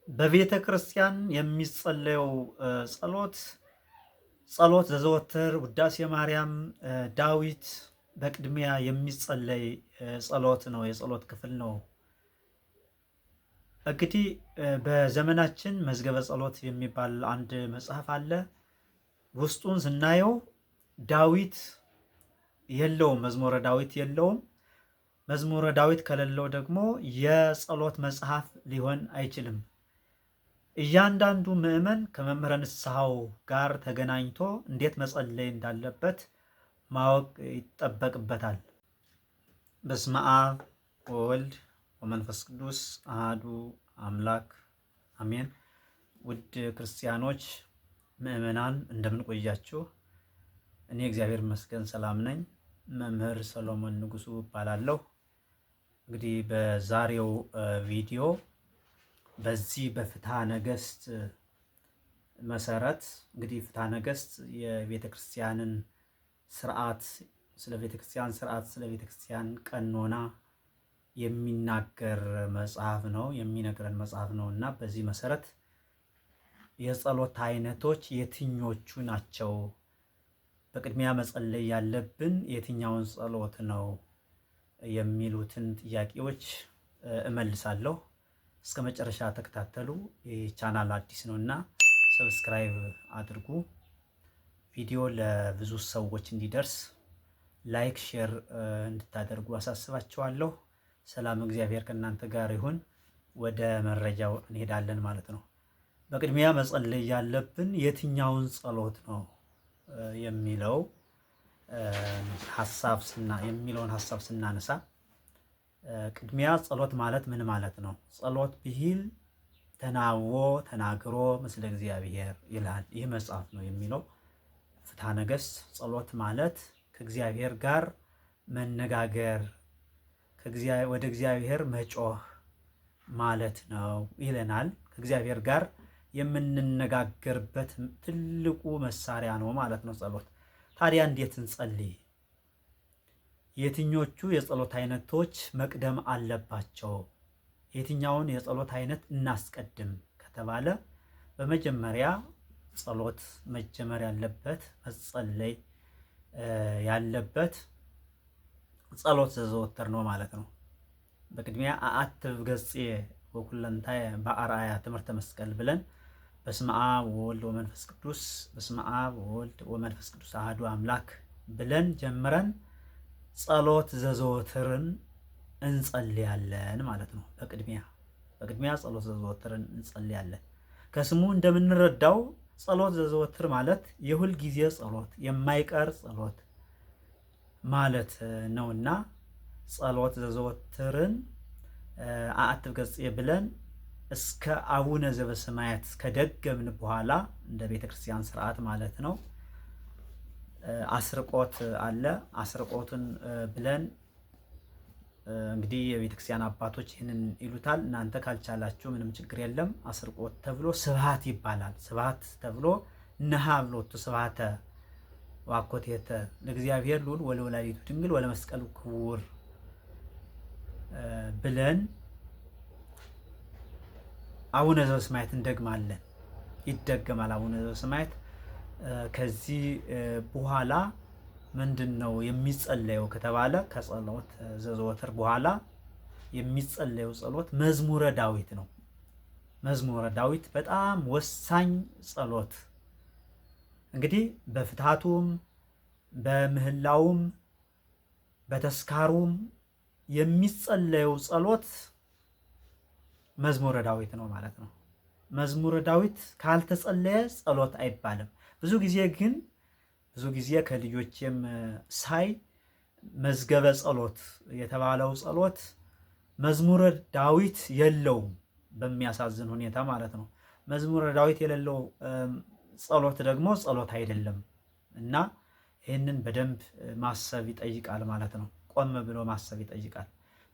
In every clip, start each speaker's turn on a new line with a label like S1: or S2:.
S1: በቤተ ክርስቲያን የሚጸለየው ጸሎት ዘዘወትር ውዳሴ ማርያም፣ ዳዊት በቅድሚያ የሚጸለይ ጸሎት ነው፣ የጸሎት ክፍል ነው። እንግዲህ በዘመናችን መዝገበ ጸሎት የሚባል አንድ መጽሐፍ አለ። ውስጡን ስናየው ዳዊት የለውም፣ መዝሙረ ዳዊት የለውም። መዝሙረ ዳዊት ከሌለው ደግሞ የጸሎት መጽሐፍ ሊሆን አይችልም። እያንዳንዱ ምዕመን ከመምህረ ንስሐው ጋር ተገናኝቶ እንዴት መጸለይ እንዳለበት ማወቅ ይጠበቅበታል። በስመ አብ ወወልድ ወመንፈስ ቅዱስ አሃዱ አምላክ አሜን። ውድ ክርስቲያኖች ምዕመናን እንደምን ቆያችሁ? እኔ እግዚአብሔር ይመስገን ሰላም ነኝ። መምህር ሰሎሞን ንጉሱ እባላለሁ። እንግዲህ በዛሬው ቪዲዮ በዚህ በፍትሐ ነገሥት መሰረት እንግዲህ ፍትሐ ነገሥት የቤተ ክርስቲያንን ስርዓት ስለ ቤተ ክርስቲያን ቀኖና የሚናገር መጽሐፍ ነው፣ የሚነግረን መጽሐፍ ነው እና በዚህ መሰረት የጸሎት አይነቶች የትኞቹ ናቸው? በቅድሚያ መጸለይ ያለብን የትኛውን ጸሎት ነው የሚሉትን ጥያቄዎች እመልሳለሁ። እስከ መጨረሻ ተከታተሉ። ይህ ቻናል አዲስ ነው እና ሰብስክራይብ አድርጉ። ቪዲዮ ለብዙ ሰዎች እንዲደርስ ላይክ፣ ሼር እንድታደርጉ አሳስባችኋለሁ። ሰላም እግዚአብሔር ከእናንተ ጋር ይሁን። ወደ መረጃው እንሄዳለን ማለት ነው። በቅድሚያ መጸለይ ያለብን የትኛውን ጸሎት ነው የሚለውን ሀሳብ ስናነሳ ቅድሚያ ጸሎት ማለት ምን ማለት ነው? ጸሎት ብሂል ተናዎ ተናግሮ ምስለ እግዚአብሔር ይላል። ይህ መጽሐፍ ነው የሚለው ፍትሐ ነገሥት። ጸሎት ማለት ከእግዚአብሔር ጋር መነጋገር፣ ወደ እግዚአብሔር መጮህ ማለት ነው ይለናል። ከእግዚአብሔር ጋር የምንነጋገርበት ትልቁ መሳሪያ ነው ማለት ነው ጸሎት። ታዲያ እንዴት እንጸልይ? የትኞቹ የጸሎት አይነቶች መቅደም አለባቸው? የትኛውን የጸሎት አይነት እናስቀድም ከተባለ በመጀመሪያ ጸሎት መጀመር ያለበት መጸለይ ያለበት ጸሎት ዘዘወትር ነው ማለት ነው። በቅድሚያ አአትብ ገጽ ወኩለንታየ በአርአያ ትምህርተ መስቀል ብለን በስመ አብ ወወልድ ወመንፈስ ቅዱስ በስመ አብ ወወልድ ወመንፈስ ቅዱስ አሐዱ አምላክ ብለን ጀምረን ጸሎት ዘዘወትርን እንጸልያለን ማለት ነው። በቅድሚያ ጸሎት ዘዘወትርን እንጸልያለን። ከስሙ እንደምንረዳው ጸሎት ዘዘወትር ማለት የሁል ጊዜ ጸሎት፣ የማይቀር ጸሎት ማለት ነውና ጸሎት ዘዘወትርን አአትብ ገጽ ብለን እስከ አቡነ ዘበሰማያት ከደገምን በኋላ እንደ ቤተክርስቲያን ስርዓት ማለት ነው አስርቆት አለ። አስርቆትን ብለን እንግዲህ የቤተክርስቲያን አባቶች ይህንን ይሉታል። እናንተ ካልቻላችሁ ምንም ችግር የለም። አስርቆት ተብሎ ስብሐት ይባላል። ስብሐት ተብሎ ነሃ ብሎቱ ስብሐተ ዋኮቴተ ለእግዚአብሔር ልዑል ወለወላዲቱ ድንግል ወለመስቀሉ ክቡር ብለን አቡነ ዘበሰማያት እንደግማለን። ይደገማል አቡነ ዘበሰማያት። ከዚህ በኋላ ምንድን ነው የሚጸለየው ከተባለ ከጸሎት ዘዘወትር በኋላ የሚጸለየው ጸሎት መዝሙረ ዳዊት ነው። መዝሙረ ዳዊት በጣም ወሳኝ ጸሎት። እንግዲህ በፍትሐቱም በምህላውም በተስካሩም የሚጸለየው ጸሎት መዝሙረ ዳዊት ነው ማለት ነው። መዝሙረ ዳዊት ካልተጸለየ ጸሎት አይባልም። ብዙ ጊዜ ከልጆቼም ሳይ መዝገበ ጸሎት የተባለው ጸሎት መዝሙረ ዳዊት የለውም፣ በሚያሳዝን ሁኔታ ማለት ነው። መዝሙረ ዳዊት የሌለው ጸሎት ደግሞ ጸሎት አይደለም እና ይህንን በደንብ ማሰብ ይጠይቃል ማለት ነው። ቆም ብሎ ማሰብ ይጠይቃል።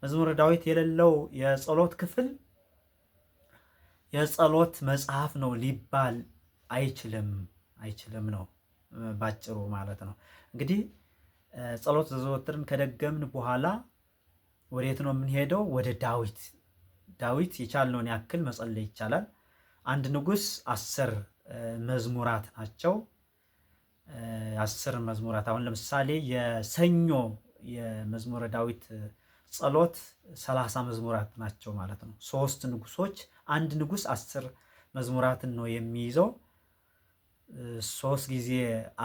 S1: መዝሙረ ዳዊት የሌለው የጸሎት ክፍል የጸሎት መጽሐፍ ነው ሊባል አይችልም ነው ባጭሩ ማለት ነው። እንግዲህ ጸሎት ዘዘወትርን ከደገምን በኋላ ወዴት ነው የምንሄደው? ወደ ዳዊት የቻልነውን ያክል መጸለይ ይቻላል። አንድ ንጉሥ 10 መዝሙራት ናቸው። 10 መዝሙራት። አሁን ለምሳሌ የሰኞ የመዝሙረ ዳዊት ጸሎት 30 መዝሙራት ናቸው ማለት ነው። 3 ንጉሶች፣ አንድ ንጉስ 10 መዝሙራትን ነው የሚይዘው። 3 ጊዜ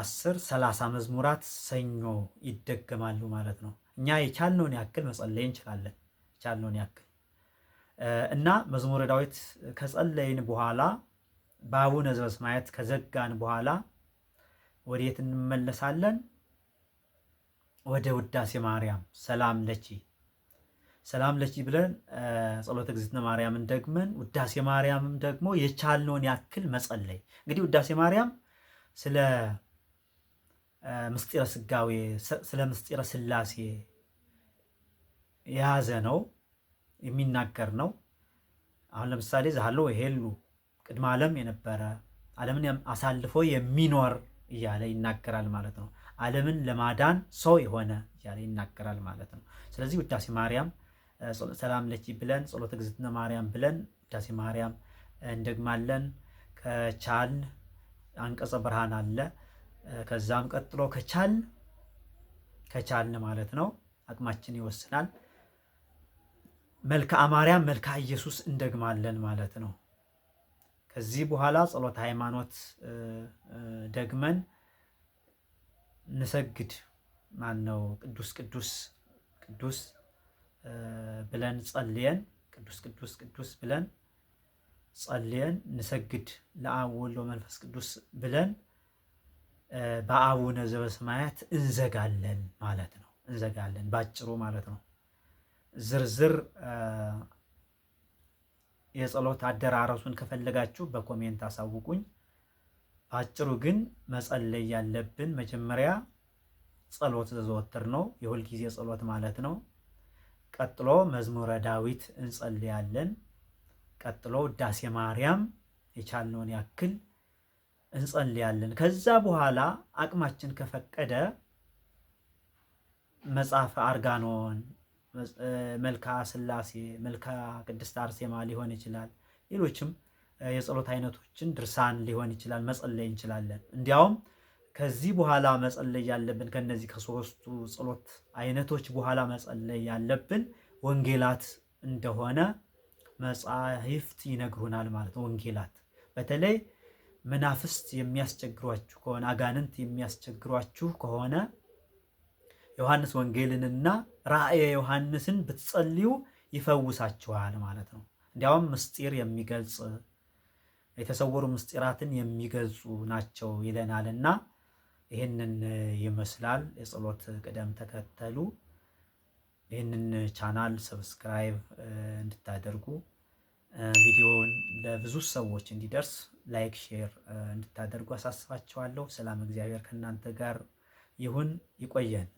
S1: 10 30 መዝሙራት ሰኞ ይደገማሉ ማለት ነው። እኛ የቻልነውን ያክል መጸለይ እንችላለን። የቻልነውን ያክል እና መዝሙረ ዳዊት ከጸለይን በኋላ በአቡነ ዘበሰማያት ከዘጋን በኋላ ወዴት እንመለሳለን? ወደ ውዳሴ ማርያም ሰላም ለኪ ሰላም ለኪ ብለን ጸሎተ እግዝእትነ ማርያምን ደግመን ውዳሴ ማርያምም ደግሞ የቻልነውን ያክል መጸለይ። እንግዲህ ውዳሴ ማርያም ስለ ምስጢረ ስጋዌ ስለ ምስጢረ ስላሴ የያዘ ነው፣ የሚናገር ነው። አሁን ለምሳሌ ዛሎ ይሄሉ ቅድመ ዓለም የነበረ ዓለምን አሳልፎ የሚኖር እያለ ይናገራል ማለት ነው። ዓለምን ለማዳን ሰው የሆነ እያለ ይናገራል ማለት ነው። ስለዚህ ውዳሴ ማርያም ሰላም ለኪ ብለን ጸሎተ እግዝእትነ ማርያም ብለን ውዳሴ ማርያም እንደግማለን። ከቻልን አንቀጸ ብርሃን አለ። ከዛም ቀጥሎ ከቻልን ማለት ነው፣ አቅማችን ይወስናል። መልክአ ማርያም መልክአ ኢየሱስ እንደግማለን ማለት ነው። ከዚህ በኋላ ጸሎተ ሃይማኖት ደግመን ንሰግድ ማነው ቅዱስ ቅዱስ ቅዱስ ብለን ጸልየን ቅዱስ ቅዱስ ቅዱስ ብለን ጸልየን ንሰግድ ለአብ ወወልድ ወመንፈስ ቅዱስ ብለን በአቡነ ዘበሰማያት እንዘጋለን ማለት ነው። እንዘጋለን ባጭሩ ማለት ነው። ዝርዝር የጸሎት አደራረሱን ከፈለጋችሁ በኮሜንት አሳውቁኝ። ባጭሩ ግን መጸለይ ያለብን መጀመሪያ ጸሎት ዘወትር ነው፣ የሁልጊዜ ጸሎት ማለት ነው። ቀጥሎ መዝሙረ ዳዊት እንጸልያለን። ቀጥሎ ውዳሴ ማርያም የቻልነውን ያክል እንጸልያለን። ከዛ በኋላ አቅማችን ከፈቀደ መጽሐፈ አርጋኖን፣ መልክአ ስላሴ፣ መልክአ ቅድስት አርሴማ ሊሆን ይችላል። ሌሎችም የጸሎት አይነቶችን ድርሳን ሊሆን ይችላል፣ መጸለይ እንችላለን። እንዲያውም ከዚህ በኋላ መጸለይ ያለብን ከነዚህ ከሶስቱ ጸሎት አይነቶች በኋላ መጸለይ ያለብን ወንጌላት እንደሆነ መጻሕፍት ይነግሩናል ማለት ነው። ወንጌላት በተለይ መናፍስት የሚያስቸግሯችሁ ከሆነ አጋንንት የሚያስቸግሯችሁ ከሆነ ዮሐንስ ወንጌልንና ራእየ ዮሐንስን ብትጸልዩ ይፈውሳችኋል ማለት ነው። እንዲያውም ምስጢር የሚገልጽ የተሰወሩ ምስጢራትን የሚገልጹ ናቸው ይለናልና ይህንን ይመስላል የጸሎት ቅደም ተከተሉ። ይህንን ቻናል ሰብስክራይብ እንድታደርጉ፣ ቪዲዮውን ለብዙ ሰዎች እንዲደርስ ላይክ፣ ሼር እንድታደርጉ አሳስባችኋለሁ። ሰላም እግዚአብሔር ከእናንተ ጋር ይሁን። ይቆየን።